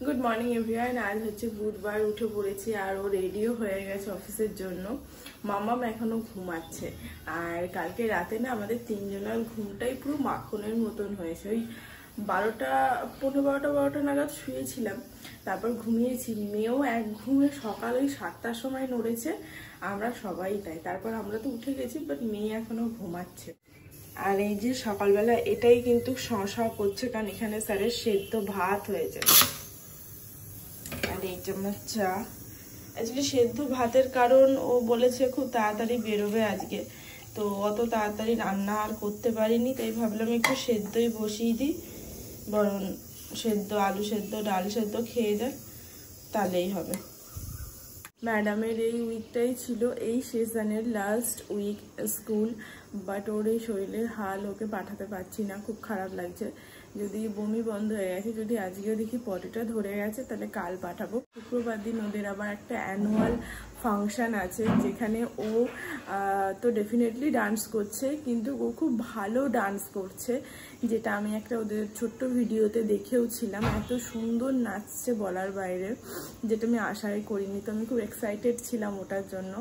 Good morning everyone. আজ হচ্ছে বুধবার, উঠে পড়েছি আর ও রেডিও হয়ে গেছে অফিসের জন্য। মামাম এখনো ঘুমাচ্ছে। আর কালকে রাতে না আমাদের তিনজনের ঘুমটাই পুরো মাখনের মতন হয়েছে। ওই 12টা নাগাদ শুয়েছিলাম, তারপর ঘুমিয়েছি। মেয়েও এক ঘুমে সকাল ওই 7টার সময় নড়েছে, আমরা সবাই তাই। তারপর আমরা তো উঠে গেছি, বাট মেয়ে এখনো ঘুমাচ্ছে। আর এই যে সকালবেলা এটাই কিন্তু শশা করছে, কারণ এখানে স্যারের সেদ্ধ ভাত হয়েছে। আর এই চামচ চা। আজকে সেদ্ধ ভাতের কারণ ও বলেছে খুব তাড়াতাড়ি বেরোবে আজকে, তো অত তাড়াতাড়ি রান্না আর করতে পারিনি, তাই ভাবলাম একটু সেদ্ধই বসিয়ে দিই, বরং সেদ্ধ আলু সেদ্ধ ডাল সেদ্ধ খেয়ে দেয়, তাহলেই হবে। ম্যাডামের এই উইকটাই ছিল এই সেশনের লাস্ট উইক স্কুল, বাট ওর এই শরীরের হাল, ওকে পাঠাতে পারছি না, খুব খারাপ লাগছে। যদি বমি বন্ধ হয়ে গেছে, যদি আজকেও দেখি পটিটা ধরে গেছে, তাহলে কাল পাঠাবো। শুক্রবার দিন ওদের আবার একটা অ্যানুয়াল ফাংশন আছে, যেখানে ও তো ডেফিনেটলি ডান্স করছে, কিন্তু ও খুব ভালো ডান্স করছে, যেটা আমি একটা ওদের ছোট্ট ভিডিওতে দেখেও ছিলাম। এত সুন্দর নাচছে বলার বাইরে, যেটা আমি আশাই করিনি। তো আমি খুব এক্সাইটেড ছিলাম ওটার জন্য।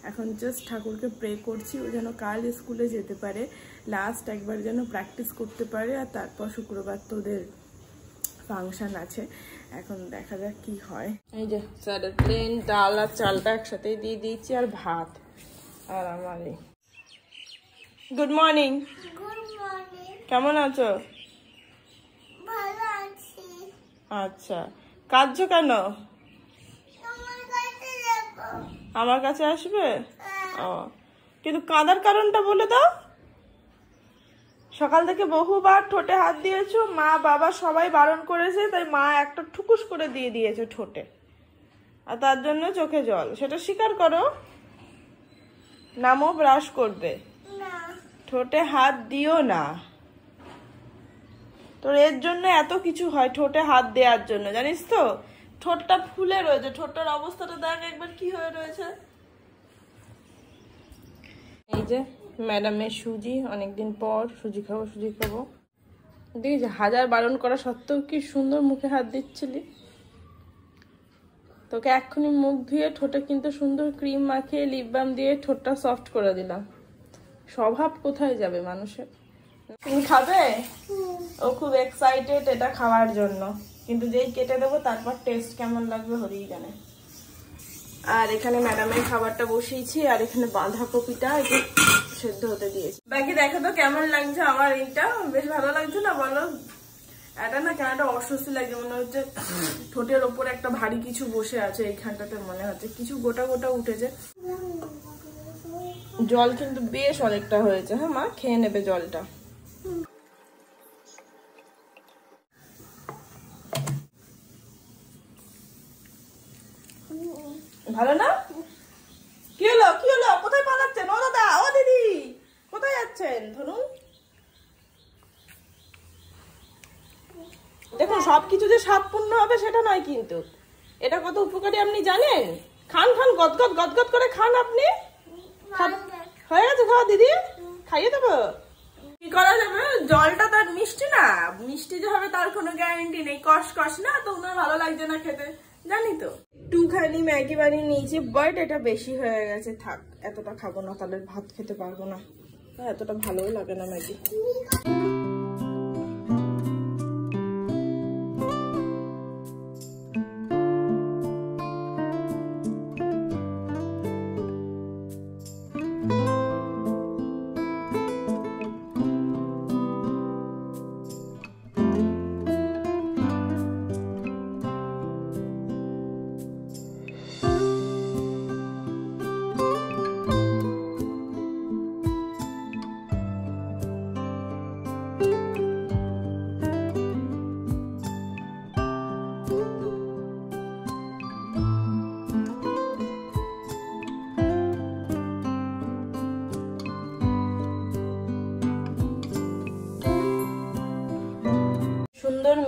এখন জাস্ট ঠাকুরকে প্রে করছি ও যেন কাল স্কুলে যেতে পারে, লাস্ট একবার যেন প্র্যাকটিস করতে পারে, আর তারপর শুক্রবার তো ওদের ফাংশন আছে। এখন দেখা যাক কি হয়। এই যে স্যারের প্লেন ডাল আর চালটা একসাথে দিয়ে দিয়েছি, আর ভাত। আর আমার গুড মর্নিং। কেমন আছো? আচ্ছা, কাঁদছো কেন? আমার কাছে আসবে? ও, কিন্তু কাঁদার কারণটা বলে দাও। সকাল থেকে বহুবার ঠোঁটে হাত দিয়েছো, মা বাবা সবাই বারণ করেছে, তাই মা একটা ঠুকুস করে দিয়ে দিয়েছে ঠোঁটে, আর তার জন্য চোখে জল। সেটা স্বীকার করো। নামও ব্রাশ করবে, ঠোঁটে হাত দিও না। তোর এর জন্য এত কিছু হয়, ঠোঁটে হাত দেওয়ার জন্য, জানিস তো? ঠোঁটটা ফুলে রয়েছে, ঠোঁটটার অবস্থাটা দেখ একবার কি হয়ে রয়েছে। এই যে ম্যাডামের সুজি, অনেকদিন পর সুজি খাবো সুজি খাবো। দেখ, হাজার বারণ করা সত্ত্বেও কি সুন্দর মুখে হাত দিচ্ছিলি। তোকে এক্ষুনি মুখ ধুয়ে ঠোঁটে কিন্তু সুন্দর ক্রিম মাখিয়ে লিপ বাম দিয়ে ঠোঁটটা সফট করে দিলাম। স্বভাব কোথায় যাবে মানুষের। তুমি খাবে? ও খুব এক্সাইটেড এটা খাওয়ার জন্য, কিন্তু যেই কেটে দেবো তারপর টেস্ট কেমন লাগবে হরিই জানে। আর এখানে ম্যাডামের খাবারটা বসিয়েছি, আর এখানে বাঁধাকপিটা একটু সেদ্ধ হতে দিয়েছি। বাকি দেখো তো কেমন লাগছে আমার এইটা। বেশ ভালো লাগছে না বলো? এটা না কেন একটা অস্বস্তি লাগছে, মনে হচ্ছে ঠোঁটের ওপরে একটা ভারী কিছু বসে আছে। এইখানটাতে মনে হচ্ছে কিছু গোটা গোটা উঠেছে। জল কিন্তু বেশ অনেকটা হয়েছে। হ্যাঁ মা, খেয়ে নেবে জলটা। ভালো না? কি হলো কি হলো? কোথায় পালাচ্ছেন? ও দাদা, ও দিদি, কোথায় যাচ্ছেন? ধরুন, দেখুন সবকিছু যে স্বাদপূর্ণ হবে সেটা নয়, কিন্তু এটা কত উপকারী আপনি জানেন? খান খান, গদগদ গদগদ করে খান আপনি। হয়ে গেছে খাওয়া দিদি? খাইয়ে দেবো? কি করা যাবে? জলটা তার মিষ্টি না, মিষ্টি যে হবে তার কোনো গ্যারান্টি নেই। কষ কষ না, তো ওনার ভালো লাগছে না খেতে, জানি তো। একটুখানি ম্যাগি বানিয়ে নিয়েছি, বাট এটা বেশি হয়ে গেছে। থাক, এতটা খাবো না, তাহলে ভাত খেতে পারবো না। এতটা ভালোও লাগে না ম্যাগি।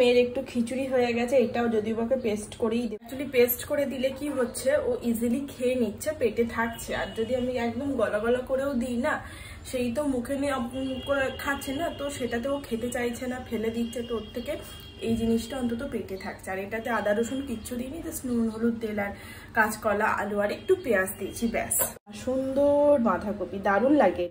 মেয়ের একটু খিচুড়ি হয়ে গেছে, এটাও যদি ওকে পেস্ট করেই দিই। অ্যাকচুয়ালি পেস্ট করে দিলে কি হচ্ছে, ও ইজিলি খেয়ে নিচ্ছে, পেটে থাকছে। আর যদি আমি একদম গলা গলা করেও দিই না, সেই তো মুখে নিয়ে করে খাচ্ছে না, তো সেটাতে ও খেতে চাইছে না, ফেলে দিচ্ছে। তো ওর থেকে এই জিনিসটা অন্তত পেটে থাকছে। আর এটাতে আদা রসুন কিচ্ছু দিইনি, জাস্ট নুন হলুদ তেল আর কাঁচকলা আলু আর একটু পেঁয়াজ দিয়েছি, ব্যাস। সুন্দর বাঁধাকপি, দারুণ লাগে।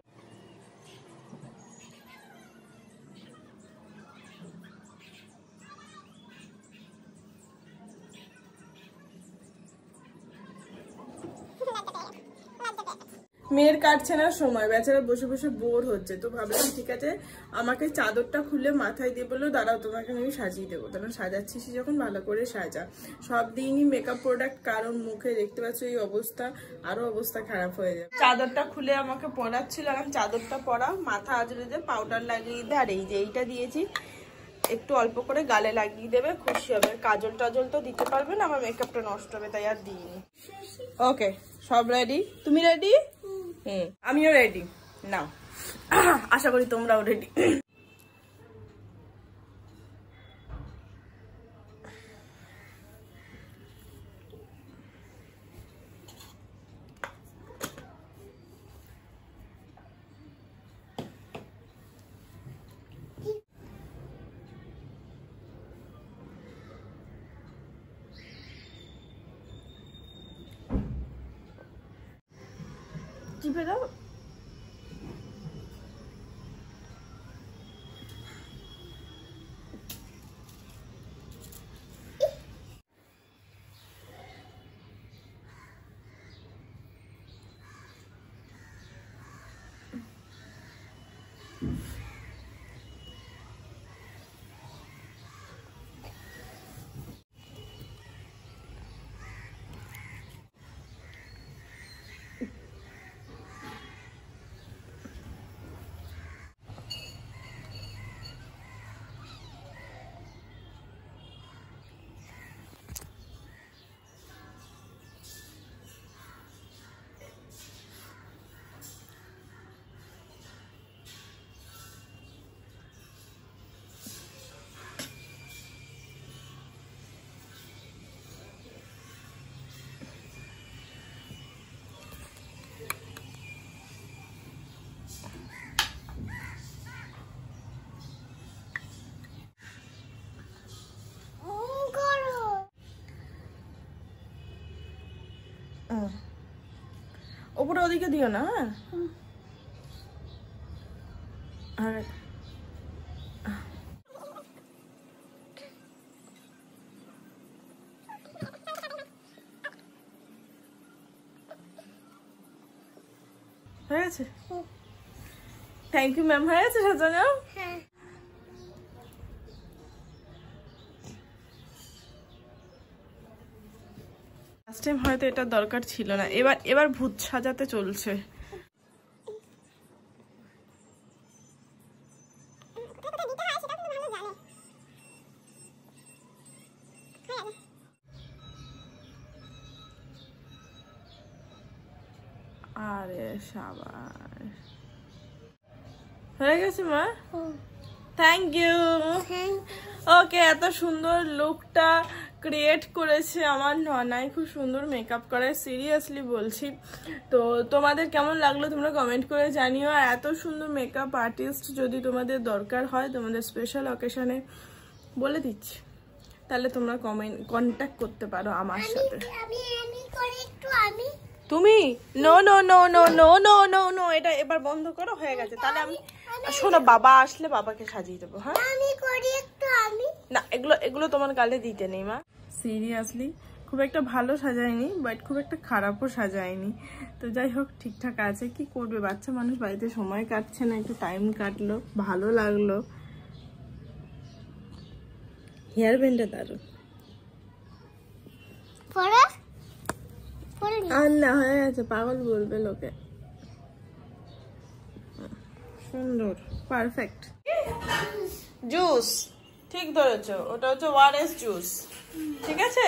মেয়ের কাটছে না সময়, বেচারা বসে বসে বোর হচ্ছে, তো ভাবলাম ঠিক আছে আমাকে চাদরটা খুলে মাথায় দিয়ে বললো দাঁড়াও তোমাকে আমি সাজিয়ে দেবো, তাহলে সাজাচ্ছিস যখন ভালো করে সাজা। সব দিনই মেকআপ প্রোডাক্ট কারণ মুখে, দেখতে পাচ্ছ এই অবস্থা, আরো অবস্থা খারাপ হয়ে যাবে। চাদরটা খুলে আমাকে পরাচ্ছিল, আর চাদরটা পরা, মাথা আজরে যে পাউডার লাগিয়ে দে, আর এই যে এইটা দিয়েছি একটু অল্প করে গালে লাগিয়ে দেবে, খুশি হবে। কাজল টাজল তো দিতে পারবে না, আমার মেকআপটা নষ্ট হবে, তাই আর দিইনি। ওকে, সব রেডি? তুমি রেডি? আমিও রেডি। নাও, আশা করি তোমরাও রেডি। চিপে দাও। ওপরে ওদিকে দিও না, হ্যাঁ। হয়ে গেছে, থ্যাংক ইউ ম্যাম। হয়ে গেছে সাজানো? লাস্ট টাইম হয়তো এটা দরকার ছিল না, এবার ভূত সাজাতে চলছে। আরে শাবাশ, হয়ে গেছে মা, থ্যাংক ইউ। ওকে, এত সুন্দর লুকটা ক্রিয়েট করেছে আমার ননাই, খুব সুন্দর মেকআপ করে, সিরিয়াসলি বলছি। তো তোমাদের কেমন লাগলো তোমরা কমেন্ট করে জানিও। আর এত সুন্দর মেকআপ আর্টিস্ট যদি তোমাদের দরকার হয় তোমাদের স্পেশাল অকেশনে, বলে দিচ্ছি, তাহলে তোমরা কন্ট্যাক্ট করতে পারো আমার সাথে। তুমি no no no no no no no no, এটা এবার বন্ধ করো, হয়ে গেছে। তাহলে আমি শোনো, বাবা আসলে বাবাকে সাজিয়ে দেবো। হ্যাঁ, না এগুলো তোমার গালে দিতে নেই মা। সিরিয়াসলি খুব একটা ভালো সাজায়নি, বাট খুব একটা খারাপও সাজায়নি। তো যাই হোক, ঠিকঠাক আছে। কি করবে, বাচ্চা মানুষ, বাড়িতে সময় কাটছে না, একটু টাইম কাটলো, ভালো লাগলো। হেয়ার ব্যান্ডটা দারুণ। আর না, হয়ে গেছে, পাগল বলবে লোকে। সুন্দর, পারফেক্ট। জুস, ঠিক ধরেছো, ওটা হচ্ছে ওয়ারেস জুস। ঠিক আছে,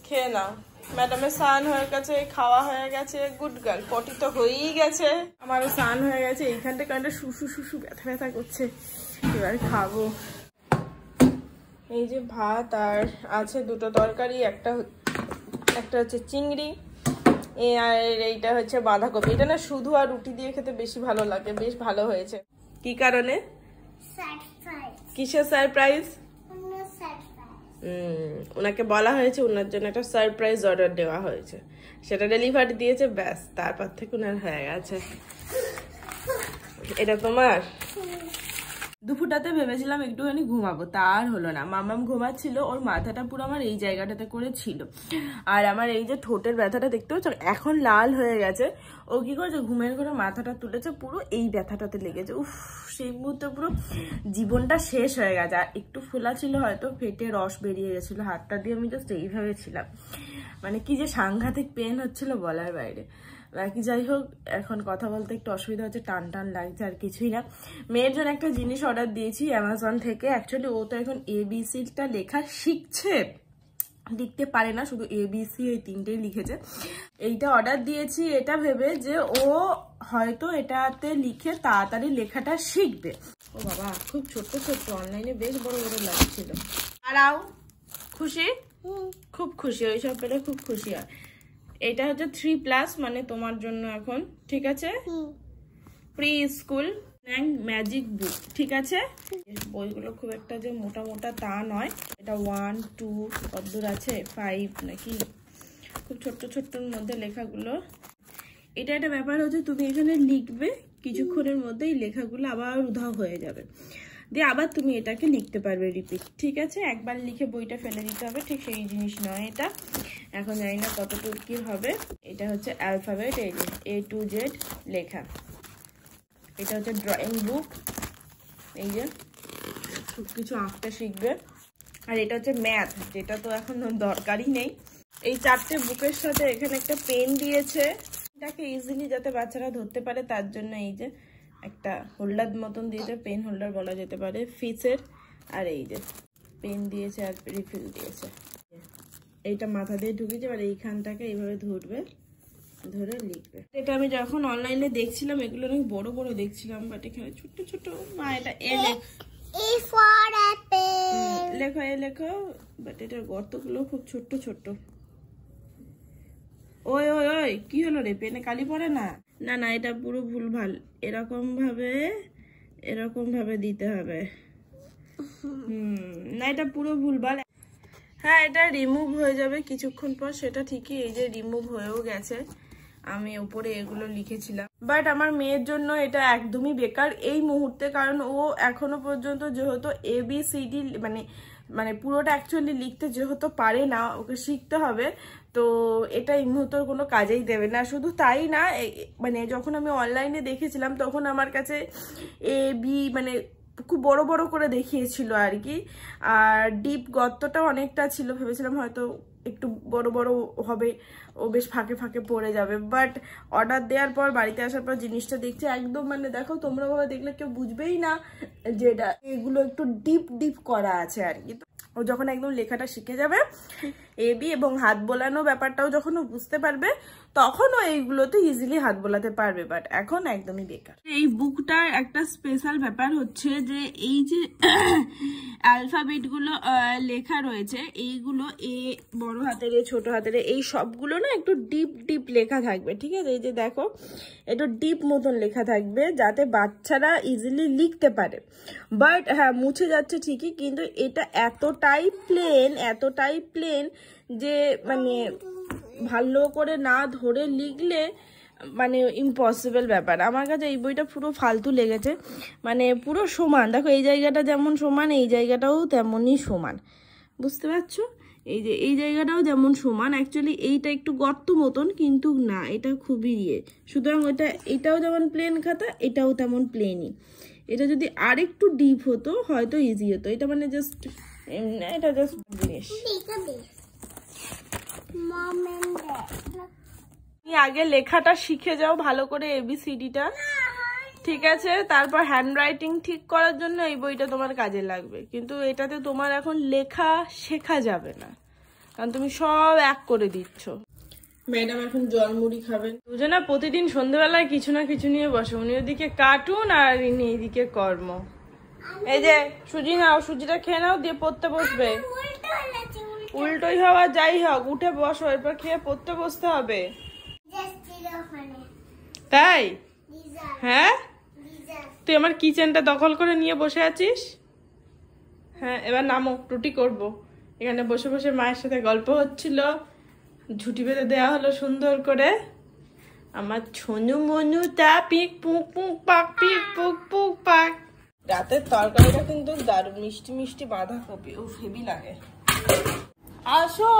খেয়ে নাও। ম্যাডামের স্নান হয়ে গেছে, খাওয়া হয়ে গেছে, গুড গার্ল। পটি তো হয়েই গেছে, আমারও স্নান হয়ে গেছে। এইখানটা কারণটা শুশু শুশু ব্যথা ব্যথা করছে, এবার খাবো। এই যে ভাত, আর আছে দুটো তরকারি, একটা হচ্ছে চিংড়ি, আর এইটা হচ্ছে বাঁধাকপি। এটা না শুধু আর রুটি দিয়ে খেতে বেশি ভালো লাগে, বেশ ভালো হয়েছে। কি কারণে? কিসের সারপ্রাইজ? ওনাকে বলা হয়েছে ওনার জন্য একটা সারপ্রাইজ অর্ডার দেওয়া হয়েছে, সেটা ডেলিভারি দিয়েছে, ব্যাস তারপর থেকে ওনার হয়ে গেছে। এটা তোমার? দুপুরটাতে ভেবেছিলাম একটুখানি ঘুমাবো, তার হলো না। মামাম ঘুমাচ্ছিল, ওর মাথাটা পুরো আমার এই জায়গাটাতে করে ছিল, আর আমার এই যে ঠোঁটের ব্যথাটা দেখতে পাচ্ছ এখন লাল হয়ে গেছে। ও কি করেছে, ঘুমের ঘরে মাথাটা তুলেছে, পুরো এই ব্যথাটাতে লেগেছে। উফ, সেই মুহূর্তে পুরো জীবনটা শেষ হয়ে গেছে। আর একটু ফোলা ছিল, হয়তো ফেটে রস বেরিয়ে গেছিলো, হাতটা দিয়ে আমি জাস্ট এইভাবে ছিলাম, মানে কি যে সাংঘাতিক পেন হচ্ছিল বলার বাইরে। বাকি যাই হোক, এখন কথা বলতে একটু অসুবিধা হচ্ছে, টান টান লাগছে, আর কিছুই না। মেয়ের জন্য একটা জিনিস অর্ডার দিয়েছি অ্যামাজন থেকে। অ্যাকচুয়ালি ও তো এখন ABCটা লেখা শিখছে, লিখতে পারে না, শুধু ABC এই তিনটেই লিখেছে। এইটা অর্ডার দিয়েছি এটা ভেবে যে ও হয়তো এটাতে লিখে তাড়াতাড়ি লেখাটা শিখবে। ও বাবা, খুব ছোট্ট ছোট্ট, অনলাইনে বেশ বড় বড় লাগছিল। আরাও খুশি? খুব খুশি, ওইসব পেলে খুব খুশি হয়। এটা হচ্ছে 3+, মানে তোমার জন্য এখন, ঠিক আছে? প্রি স্কুল ম্যাজিক বুক, ঠিক আছে? বইগুলো খুব একটা যে মোটা মোটা তা নয়, এটা 1, 2 কতদূর আছে, 5 নাকি, খুব ছোট্ট ছোট্টর মধ্যে লেখাগুলো। এটা একটা ব্যাপার হচ্ছে, তুমি এখানে লিখবে, কিছুক্ষণের মধ্যেই লেখাগুলো আবার উধাও হয়ে যাবে, দিয়ে আবার তুমি এটাকে লিখতে পারবে রিপিট, ঠিক আছে? একবার লিখে বইটা ফেলে দিতে হবে, ঠিক সেই জিনিস নয় এটা। এখন জানি না কতটুকু কি হবে। এটা হচ্ছে অ্যালফাবেট, এই যে A to Z লেখা। এটা হচ্ছে ড্রয়িং বুক, এই যে খুব কিছু আঁকতে শিখবে। আর এটা হচ্ছে ম্যাথ, যেটা তো এখন দরকারই নেই। এই 4টে বুকের সাথে এখানে একটা পেন দিয়েছে, এটাকে ইজিলি যাতে বাচ্চারা ধরতে পারে তার জন্য এই যে একটা হোল্ডার মতন দিয়েছে, পেন হোল্ডার বলা যেতে পারে, ফিসের। আর এই যে পেন দিয়েছে আর রিফিল দিয়েছে। এইটা মাথা দিয়ে ঢুকিয়েছে, এবার এইখানটাকে এইভাবে ধরবে, ধরে লিখবে। এটা আমি যখন অনলাইনে দেখছিলাম এগুলো অনেক বড় বড় দেখছিলাম, বাট এখানে ছোট ছোট। মা এটা লেখো, লেখো, বাট এটার গর্তগুলো খুব ছোট্ট ছোট্ট। ওই ওই ওই, কি হলো রে, পেনে কালি পড়ে না? না না, এটা পুরো ভুলভাল, এরকম ভাবে দিতে হবে। না, এটা পুরো ভুলভাল। হ্যাঁ, এটা রিমুভ হয়ে যাবে কিছুক্ষণ পর, সেটা ঠিকই। এই যে রিমুভ হয়েও গেছে, আমি উপরে এগুলো লিখেছিলাম। বাট আমার মেয়ের জন্য এটা একদমই বেকার এই মুহূর্তে, কারণ ও এখনো পর্যন্ত যেহেতু ABCD মানে পুরোটা অ্যাকচুয়ালি লিখতে যেহেতু পারে না, ওকে শিখতে হবে, তো এটা এই মুহূর্তে কোনো কাজেই দেবে না। শুধু তাই না, মানে যখন আমি অনলাইনে দেখেছিলাম তখন আমার কাছে AB মানে খুব বড় বড় করে দেখিয়েছিল আর কি, আর ডিপ গর্তটাও অনেকটা ছিল। ভেবেছিলাম হয়তো একটু বড় বড় হবে, ও বেশ ফাঁকে ফাঁকে পড়ে যাবে। বাট অর্ডার দেওয়ার পর, বাড়িতে আসার পর জিনিসটা দেখছি একদম, মানে দেখো তোমরা ভাবে দেখলে কেউ বুঝবেই না যে এটা, এগুলো একটু ডিপ ডিপ করা আছে আর কি। ও যখন একদম লেখাটা শিখে যাবে, AB এবং হাত বোলানো ব্যাপারটাও যখন ও বুঝতে পারবে, তখন ও এইগুলোতে ইজিলি হাত বোলাতে পারবে। বাট এখন একদমই বেকার। এই বুকটার একটা স্পেশাল ব্যাপার হচ্ছে যে এই যে অ্যালফাবেট গুলো লেখা রয়েছে, এইগুলো বড় হাতের, ছোট হাতের, এই সবগুলো না একটু ডিপ ডিপ লেখা থাকবে, ঠিক আছে? এই যে দেখো, একটু ডিপ মতন লেখা থাকবে, যাতে বাচ্চারা ইজিলি লিখতে পারে। বাট হ্যাঁ, মুছে যাচ্ছে ঠিকই, কিন্তু এটা এতটাই প্লেন যে মানে ভালো করে না ধরে লিখলে মানে ইম্পসিবল ব্যাপার। আমার কাছে এই বইটা পুরো ফালতু লেগেছে, মানে পুরো সমান। দেখো এই জায়গাটা যেমন সমান, এই জায়গাটাও তেমনই সমান, বুঝতে পারছো? এই যে এই জায়গাটাও যেমন সমান, অ্যাকচুয়ালি এইটা একটু গর্ত মতন, কিন্তু না, এটা খুবই সুতরাং এটাও যেমন প্লেন খাতা, এটাও তেমন প্লেনই। এটা যদি আরেকটু ডিপ হতো হয়তো ইজি হতো। এটা মানে জাস্ট জিনিস। তুমি আগে লেখাটা শিখে যাও ভালো করে, ABCDটা, ঠিক আছে? তারপর হ্যান্ড রাইটিং ঠিক করার জন্য এই বইটা তোমার কাজে লাগবে, কিন্তু এটাতে তোমার এখন লেখা শেখা যাবে না, কারণ তুমি সব এক করে দিচ্ছ। ম্যাডাম এখন জলমুড়ি খাবেন। দুজনা প্রতিদিন সন্ধ্যেবেলায় কিছু না কিছু নিয়ে বসে, উনি ওদিকে কার্টুন আর ইনি এইদিকে কর্ম। এই যে সুজি নাও, সুজিটা খেয়ে নাও, দিয়ে পড়তে বসবে। উল্টোই হওয়া যাই হোক, উঠে বসো, এরপর খেয়ে পড়তে বসতে হবে। তাই? হ্যাঁ, তুই আমার কিচেনটা দখল করে নিয়ে বসে আছিস। হ্যাঁ, এবার নামো, রুটি করবো। এখানে বসে বসে মায়ের সাথে গল্প হচ্ছিল, ঝুটি বেঁধে দেওয়া হলো সুন্দর করে। আমার ছনু মনুটা পিক পুক পুক পাক পিক পুক পুক পাক। রাতের তরকারিটা কিন্তু দারুণ, মিষ্টি মিষ্টি বাঁধাকপি, ও হেভি লাগে। আসো,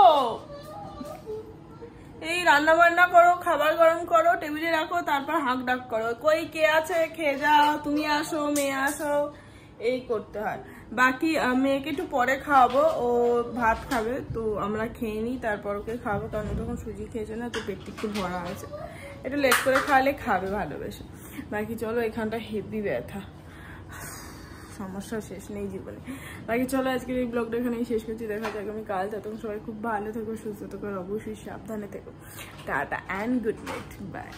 এই রান্না বান্না করো, খাবার গরম করো, টেবিলে রাখো, তারপর হাঁক ডাক করো, কই কে আছে খেয়ে যাও, তুমি আসো, মেয়ে আসো, এই করতে হয়। বাকি মেয়েকে একটু পরে খাওয়াবো, ও ভাত খাবে, তো আমরা খেয়ে নিই, তারপর ওকে খাওয়াবো, কারণ ও তখন সুজি খেয়েছে না, তো পেটটি একটু ভরা আছে, একটু লেট করে খাওয়ালে খাবে ভালোবেসে। বাকি চলো, এখানটা হেভি ব্যথা, সমস্যা শেষ নেই জীবনে। বাকি চলো, আজকের এই ব্লগটা এখানেই শেষ করছি, দেখা যাক আমি কাল। ততক্ষণ সবাই খুব ভালো থেকো, সুস্থ থেকো, অবশ্যই সাবধানে থেকো। Tata and good night, by.